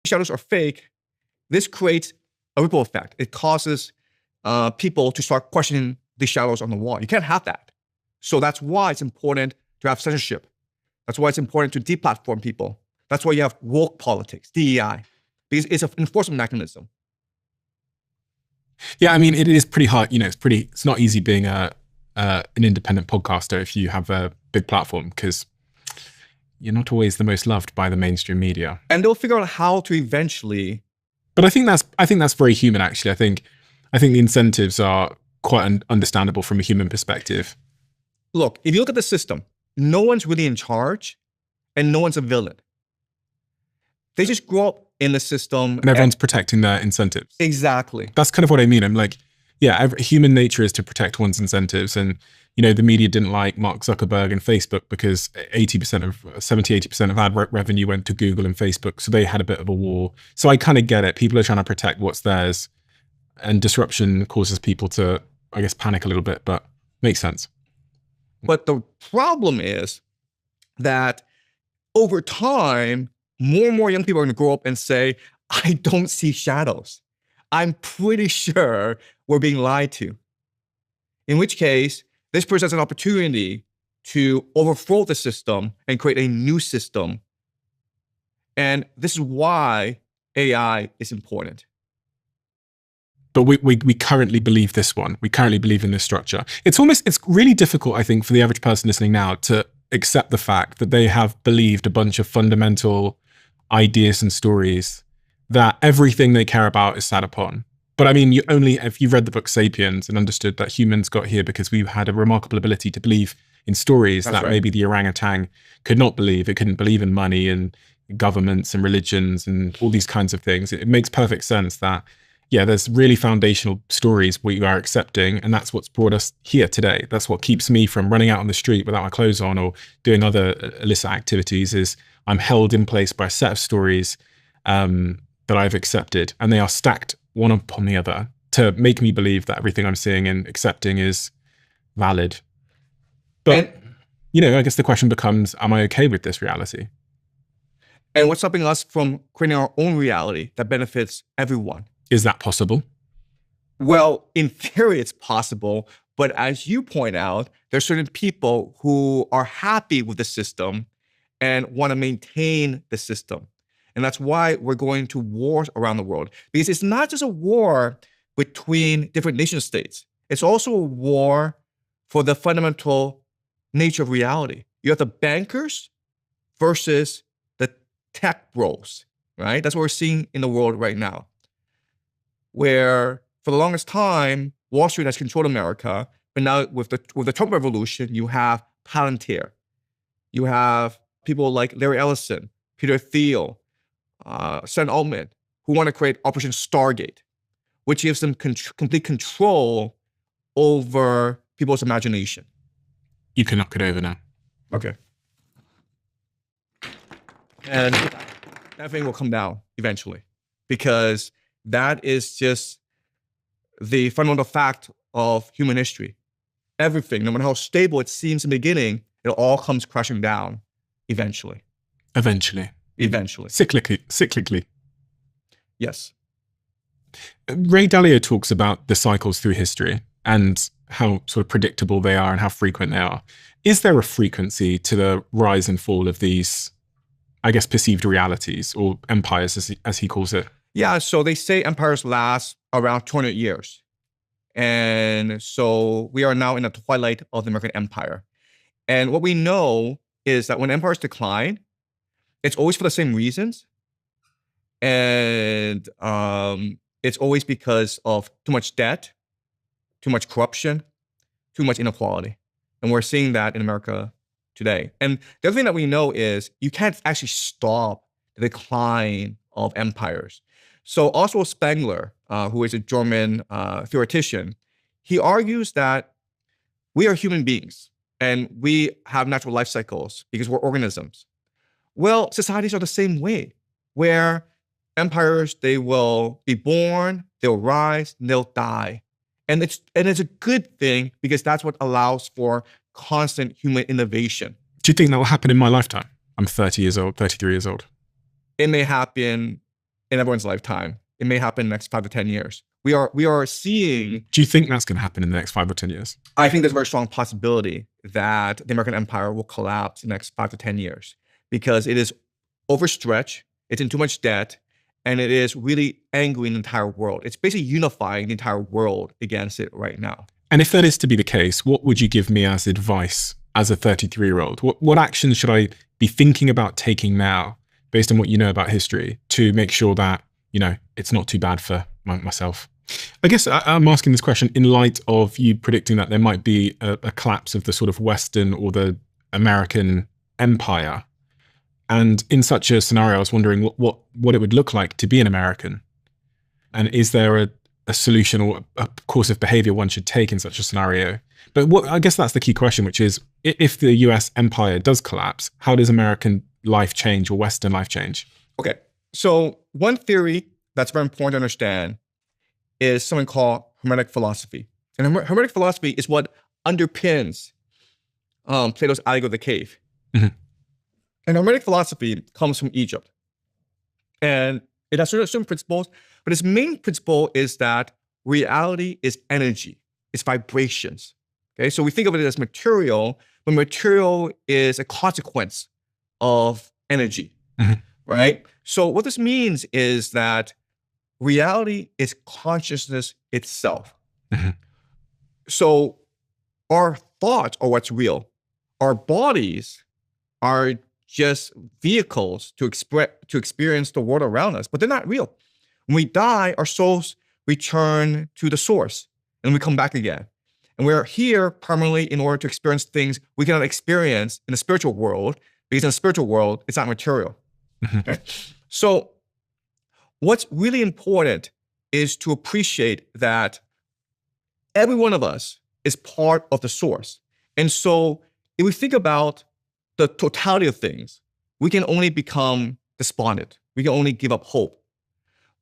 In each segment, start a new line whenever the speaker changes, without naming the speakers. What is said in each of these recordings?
shadows are fake, this creates a ripple effect. It causes people to start questioning the shadows on the wall. You can't have that. So that's why it's important to have censorship. That's why it's important to deplatform people. That's why you have woke politics, DEI, because it's an enforcement mechanism.
Yeah, I mean, it is pretty hard. You know, it's not easy being an independent podcaster if you have a big platform, because you're not always the most loved by the mainstream media.
And they'll figure out how to eventually.
But I think that's very human, actually. I think the incentives are quite understandable from a human perspective.
Look, if you look at the system, no one's really in charge and no one's a villain. They just grow up in the system.
And everyone's protecting their incentives.
Exactly.
That's kind of what I mean. I'm like, yeah, human nature is to protect one's incentives. And, you know, the media didn't like Mark Zuckerberg and Facebook because 70-80% of ad revenue went to Google and Facebook. So they had a bit of a war. So I kind of get it. People are trying to protect what's theirs. And disruption causes people to, I guess, panic a little bit, but makes sense.
But the problem is that over time, more and more young people are going to grow up and say, I don't see shadows. I'm pretty sure we're being lied to. In which case, this presents an opportunity to overthrow the system and create a new system. And this is why AI is important.
But we currently believe this one. We currently believe in this structure. It's really difficult, I think, for the average person listening now to accept the fact that they have believed a bunch of fundamental ideas and stories that everything they care about is sat upon. But I mean, if you read the book Sapiens and understood that humans got here because we had a remarkable ability to believe in stories that maybe the orangutan could not believe. It couldn't believe in money and governments and religions and all these kinds of things. It makes perfect sense that, yeah, there's really foundational stories we are accepting, and that's what's brought us here today. That's what keeps me from running out on the street without my clothes on or doing other illicit activities, is I'm held in place by a set of stories that I've accepted, and they are stacked one upon the other to make me believe that everything I'm seeing and accepting is valid. But, you know, I guess the question becomes, am I okay with this reality?
And what's stopping us from creating our own reality that benefits everyone?
Is that possible?
Well, in theory, it's possible. But as you point out, there are certain people who are happy with the system and want to maintain the system. And that's why we're going to wars around the world. Because it's not just a war between different nation states. It's also a war for the fundamental nature of reality. You have the bankers versus the tech bros, right? That's what we're seeing in the world right now, where for the longest time, Wall Street has controlled America. But now with the Trump revolution, you have Palantir. You have people like Larry Ellison, Peter Thiel, Sam Altman, who want to create Operation Stargate, which gives them complete control over people's imagination.
You can knock it over now.
Okay. And that thing will come down eventually, because that is just the fundamental fact of human history. Everything, no matter how stable it seems in the beginning, it all comes crashing down eventually.
Eventually. Cyclically.
Yes.
Ray Dalio talks about the cycles through history and how sort of predictable they are and how frequent they are. Is there a frequency to the rise and fall of these, I guess, perceived realities or empires, as he calls it?
Yeah, so they say empires last around 200 years. And so we are now in the twilight of the American Empire. And what we know is that when empires decline, it's always for the same reasons. And it's always because of too much debt, too much corruption, too much inequality. And we're seeing that in America today. And the other thing that we know is you can't actually stop the decline of empires. So Oswald Spengler, who is a German theoretician, he argues that we are human beings and we have natural life cycles because we're organisms. Well, societies are the same way, where empires, they will be born, they'll rise, and they'll die. And it's a good thing because that's what allows for constant human innovation.
Do you think that will happen in my lifetime? I'm 30 years old, 33 years old.
It may happen in everyone's lifetime. It may happen in the next 5 to 10 years. We are seeing.
Do you think that's going to happen in the next 5 or 10 years?
I think there's a very strong possibility that the American empire will collapse in the next 5 to 10 years because it is overstretched, it's in too much debt, and it is really angering the entire world. It's basically unifying the entire world against it right now.
And if that is to be the case, what would you give me as advice as a 33-year-old? What actions should I be thinking about taking now, based on what you know about history, to make sure that, you know, it's not too bad for myself? I guess I'm asking this question in light of you predicting that there might be a collapse of the sort of Western or the American empire. And in such a scenario, I was wondering what it would look like to be an American. And is there a solution or a course of behavior one should take in such a scenario? But I guess that's the key question, which is, if the US empire does collapse, how does American life change or Western life change?
Okay, so one theory that's very important to understand is something called Hermetic philosophy. And Hermetic philosophy is what underpins Plato's Allegory of the Cave.
Mm-hmm.
And Hermetic philosophy comes from Egypt. And it has certain principles, but its main principle is that reality is energy, it's vibrations. Okay, so we think of it as material, but material is a consequence of energy,
mm-hmm.
right? So what this means is that reality is consciousness itself.
Mm-hmm.
So our thoughts are what's real. Our bodies are just vehicles to experience the world around us, but they're not real. When we die, our souls return to the source and we come back again. And we're here primarily in order to experience things we cannot experience in the spiritual world, because in the spiritual world, it's not material.
Mm-hmm.
Okay? So what's really important is to appreciate that every one of us is part of the source. And so if we think about the totality of things, we can only become despondent. We can only give up hope.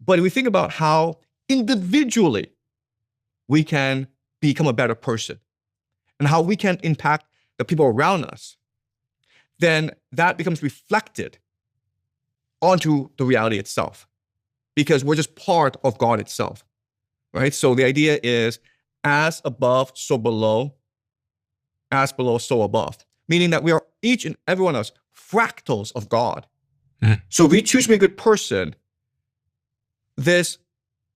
But if we think about how individually we can become a better person and how we can impact the people around us, then that becomes reflected onto the reality itself, because we're just part of God itself, right? So the idea is as above, so below, as below, so above, meaning that we are each and every one of us fractals of God.
Mm-hmm.
So if we choose to be a good person, this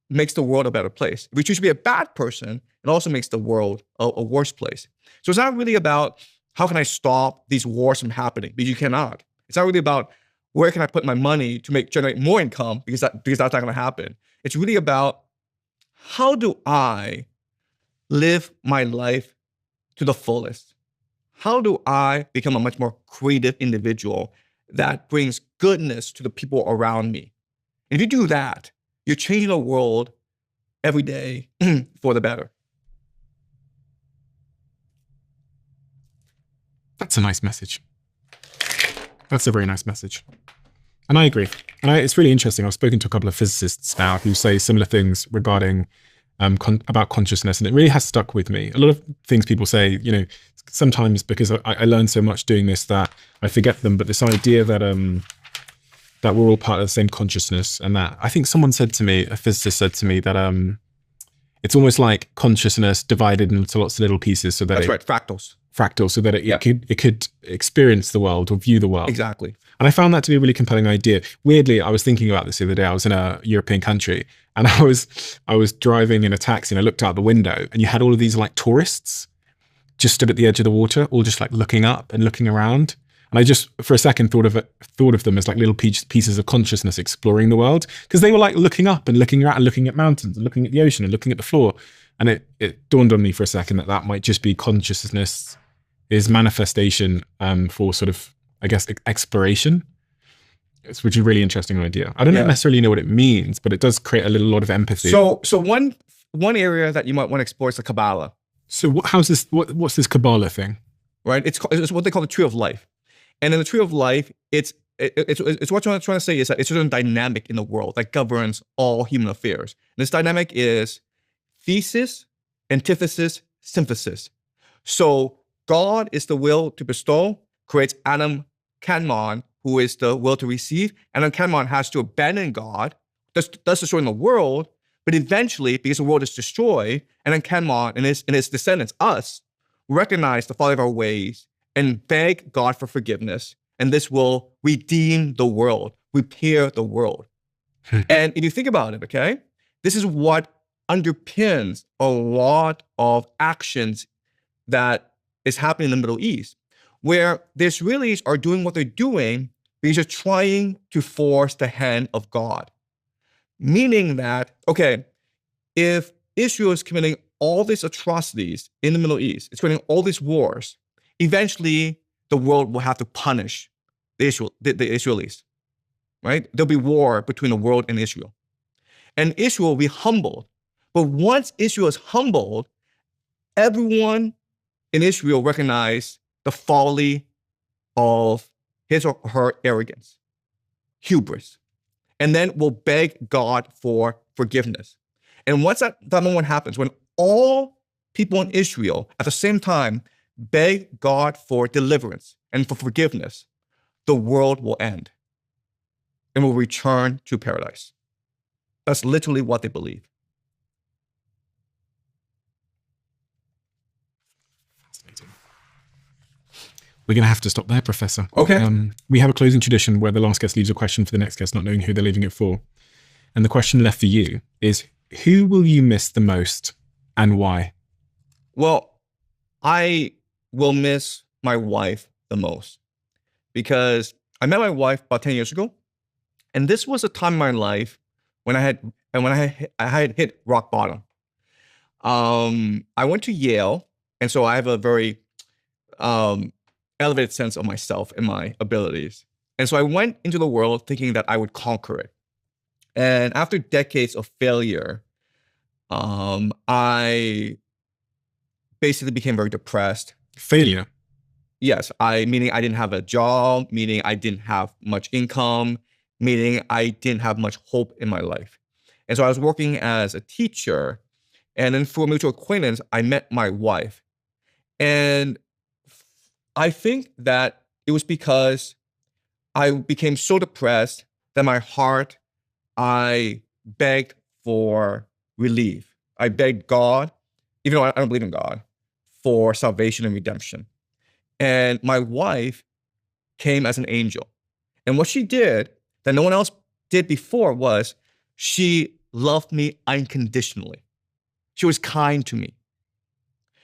makes the world a better place. If we choose to be a bad person, it also makes the world a worse place. So it's not really about how can I stop these wars from happening, because you cannot. It's not really about where can I put my money to generate more income, because that's not going to happen. It's really about how do I live my life to the fullest? How do I become a much more creative individual that brings goodness to the people around me? And if you do that, you're changing the world every day for the better.
That's a nice message. That's a very nice message. And I agree. And it's really interesting. I've spoken to a couple of physicists now who say similar things regarding about consciousness, and it really has stuck with me. A lot of things people say, you know, sometimes because I learn so much doing this that I forget them, but this idea that that we're all part of the same consciousness, and that I think someone said to me, a physicist said to me that it's almost like consciousness divided into lots of little pieces, so that
that's right, fractals,
so that it could experience the world or view the world.
Exactly.
And I found that to be a really compelling idea. Weirdly, I was thinking about this the other day. I was in a European country and I was driving in a taxi and I looked out the window and you had all of these like tourists just stood at the edge of the water, all just like looking up and looking around. And I just, for a second, thought of them as like little pieces of consciousness exploring the world, because they were like looking up and looking around and looking at mountains and looking at the ocean and looking at the floor. And it dawned on me for a second that might just be consciousness is manifestation for sort of, I guess, exploration. It's which is a really interesting idea. I don't necessarily know what it means, but it does create a lot of empathy.
So one area that you might want to explore is the Kabbalah.
So what's this Kabbalah thing?
Right, it's what they call the tree of life. And in the tree of life, it's what I'm trying to say is that it's a certain dynamic in the world that governs all human affairs. And this dynamic is thesis, antithesis, synthesis. So God is the will to bestow, creates Adam Kadmon, who is the will to receive. And then Kadmon has to abandon God thus destroying the world, but eventually, because the world is destroyed, and then Kenmon and his descendants, us, recognize the folly of our ways and beg God for forgiveness, and this will redeem the world, repair the world. And if you think about it, okay, this is what underpins a lot of actions that is happening in the Middle East, where the Israelis are doing what they're doing because they're trying to force the hand of God. Meaning that, okay, if Israel is committing all these atrocities in the Middle East, it's committing all these wars, eventually the world will have to punish the Israelis, right? There'll be war between the world and Israel. And Israel will be humbled. But once Israel is humbled, everyone in Israel recognize the folly of his or her arrogance, hubris, and then will beg God for forgiveness. And once that moment happens, when all people in Israel at the same time beg God for deliverance and for forgiveness, the world will end and will return to paradise. That's literally what they believe.
We're going to have to stop there, Professor.
Okay.
We have a closing tradition where the last guest leaves a question for the next guest, not knowing who they're leaving it for. And the question left for you is, who will you miss the most and why?
Well, I will miss my wife the most because I met my wife about 10 years ago. And this was a time in my life when I had hit rock bottom. I went to Yale, and so I have a very elevated sense of myself and my abilities. And so I went into the world thinking that I would conquer it. And after decades of failure, I basically became very depressed.
Failure?
Yes, meaning I didn't have a job, meaning I didn't have much income, meaning I didn't have much hope in my life. And so I was working as a teacher, and then through a mutual acquaintance, I met my wife. And I think that it was because I became so depressed that my heart, I begged for relief. I begged God, even though I don't believe in God, for salvation and redemption. And my wife came as an angel. And what she did that no one else did before was she loved me unconditionally. She was kind to me.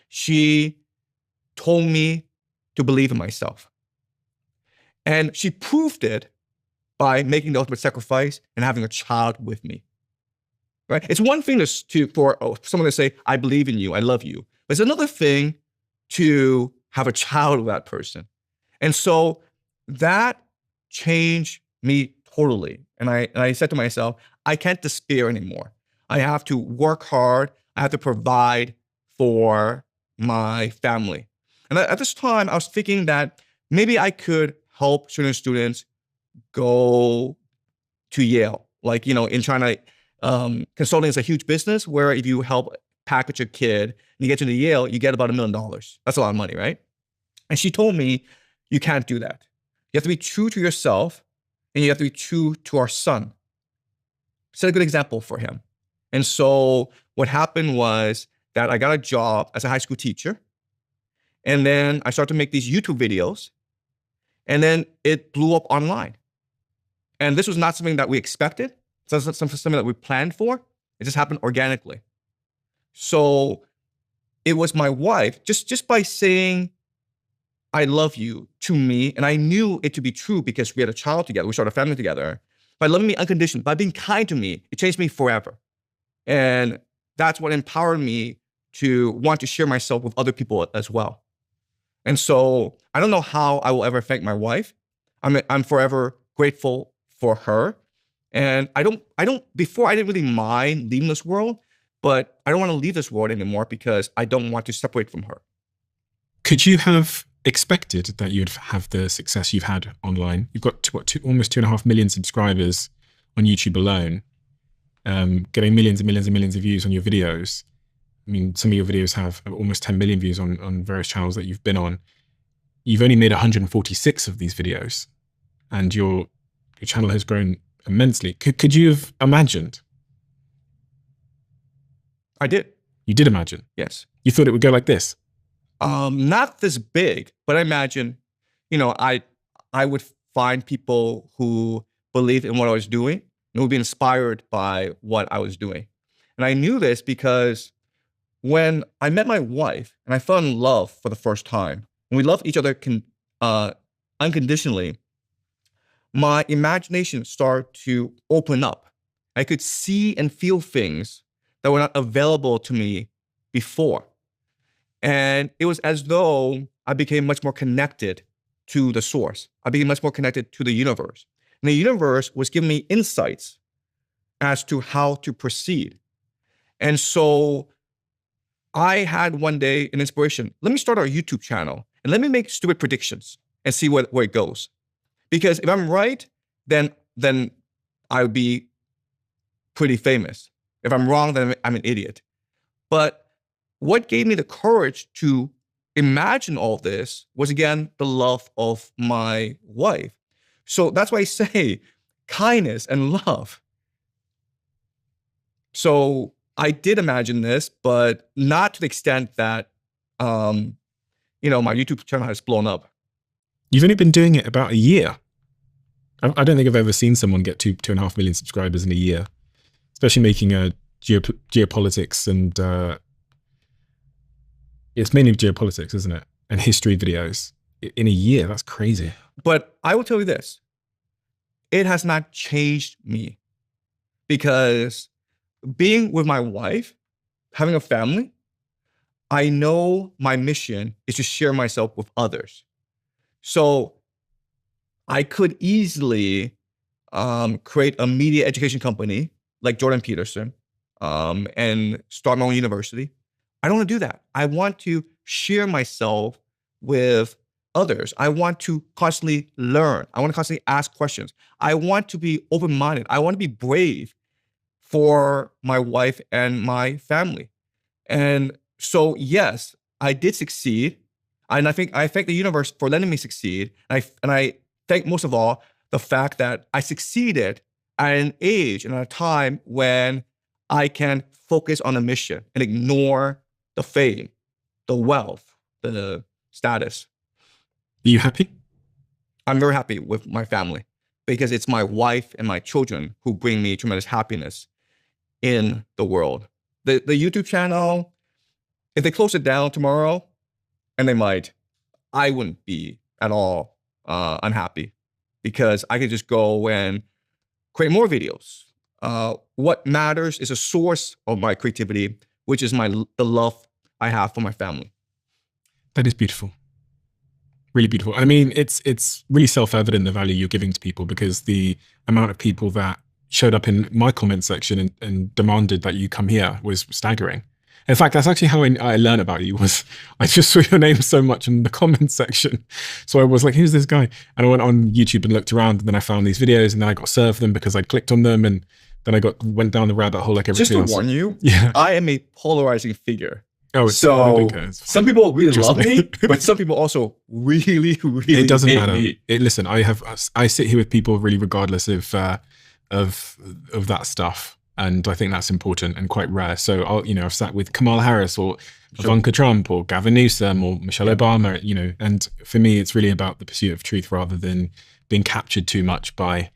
She told me to believe in myself. And she proved it by making the ultimate sacrifice and having a child with me. Right? It's one thing for someone to say, I believe in you, I love you. But it's another thing to have a child with that person. And so that changed me totally. And I said to myself, I can't despair anymore. I have to work hard. I have to provide for my family. And at this time, I was thinking that maybe I could help certain students go to Yale. Like, in China, consulting is a huge business where if you help package a kid and you get to Yale, you get about $1 million. That's a lot of money, right? And she told me, you can't do that. You have to be true to yourself and you have to be true to our son. Set a good example for him. And so what happened was that I got a job as a high school teacher. And then I started to make these YouTube videos. And then it blew up online. And this was not something that we expected. It's not something that we planned for. It just happened organically. So it was my wife, just by saying, I love you to me, and I knew it to be true because we had a child together, we started a family together. By loving me unconditionally, by being kind to me, it changed me forever. And that's what empowered me to want to share myself with other people as well. And so I don't know how I will ever thank my wife. I'm forever grateful for her. And before I didn't really mind leaving this world, but I don't want to leave this world anymore because I don't want to separate from her.
Could you have expected that you'd have the success you've had online? You've got almost 2.5 million subscribers on YouTube alone, getting millions and millions and millions of views on your videos. I mean, some of your videos have almost 10 million views on various channels that you've been on. You've only made 146 of these videos, and your channel has grown immensely. Could you have imagined?
I did.
You did imagine?
Yes.
You thought it would go like this?
Not this big, but I imagine, I would find people who believed in what I was doing and would be inspired by what I was doing. And I knew this because when I met my wife and I fell in love for the first time, and we loved each other unconditionally, my imagination started to open up. I could see and feel things that were not available to me before. And it was as though I became much more connected to the source. I became much more connected to the universe. And the universe was giving me insights as to how to proceed. And so I had one day an inspiration. Let me start our YouTube channel and let me make stupid predictions and see where it goes. Because if I'm right, then I would be pretty famous. If I'm wrong, then I'm an idiot. But what gave me the courage to imagine all this was, again, the love of my wife. So that's why I say kindness and love. So I did imagine this, but not to the extent that, my YouTube channel has blown up.
You've only been doing it about a year. I don't think I've ever seen someone get 2.5 million subscribers in a year, especially making a geopolitics and it's mainly geopolitics, isn't it? And history videos in a year. That's crazy.
But I will tell you this. It has not changed me, because being with my wife, having a family, I know my mission is to share myself with others. So I could easily create a media education company like Jordan Peterson and start my own university. I don't want to do that. I want to share myself with others. I want to constantly learn. I want to constantly ask questions. I want to be open-minded. I want to be brave for my wife and my family. And so, yes, I did succeed. And I thank the universe for letting me succeed. And I thank most of all the fact that I succeeded at an age and at a time when I can focus on a mission and ignore the fame, the wealth, the status.
Are you happy?
I'm very happy with my family, because it's my wife and my children who bring me tremendous happiness in the world. The YouTube channel, if they close it down tomorrow, and they might, I wouldn't be at all unhappy, because I could just go and create more videos. What matters is a source of my creativity, which is the love I have for my family.
That is beautiful. Really beautiful. I mean, it's really self-evident the value you're giving to people, because the amount of people that showed up in my comment section and demanded that you come here was staggering. In fact, that's actually how I learned about you. Was I just saw your name so much in the comment section. So I was like, who's this guy? And I went on YouTube and looked around, and then I found these videos, and then I got served them because I clicked on them, and then I went down the rabbit hole like everything else.
Just to warn you,
yeah,
I am a polarizing figure.
Oh,
so some people really love me, but some people also really
it doesn't
hate
matter.
me.
Listen, I sit here with people really regardless of that stuff, and I think that's important and quite rare. So I've sat with Kamala Harris or Ivanka Trump or Gavin Newsom or Michelle Obama, and for me it's really about the pursuit of truth rather than being captured too much by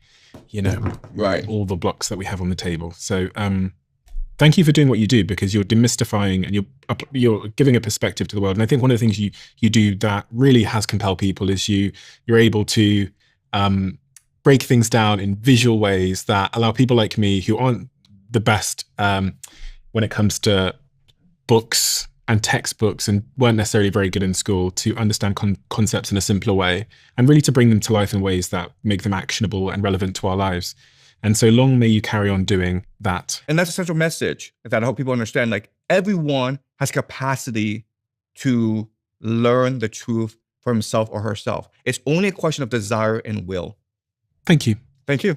all the blocks that we have on the table. So thank you for doing what you do, because you're demystifying and you're giving a perspective to the world. And I think one of the things you do that really has compelled people is you're able to break things down in visual ways that allow people like me, who aren't the best when it comes to books and textbooks and weren't necessarily very good in school, to understand concepts in a simpler way, and really to bring them to life in ways that make them actionable and relevant to our lives. And so long may you carry on doing that. And
that's a central message that I hope people understand. Like, everyone has capacity to learn the truth for himself or herself. It's only a question of desire and will.
Thank you.
Thank you.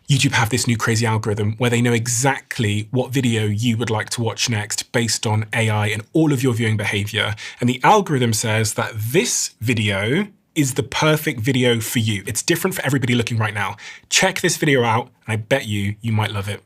YouTube have this new crazy algorithm where they know exactly what video you would like to watch next based on AI and all of your viewing behavior. And the algorithm says that this video is the perfect video for you. It's different for everybody looking right now. Check this video out, and I bet you might love it.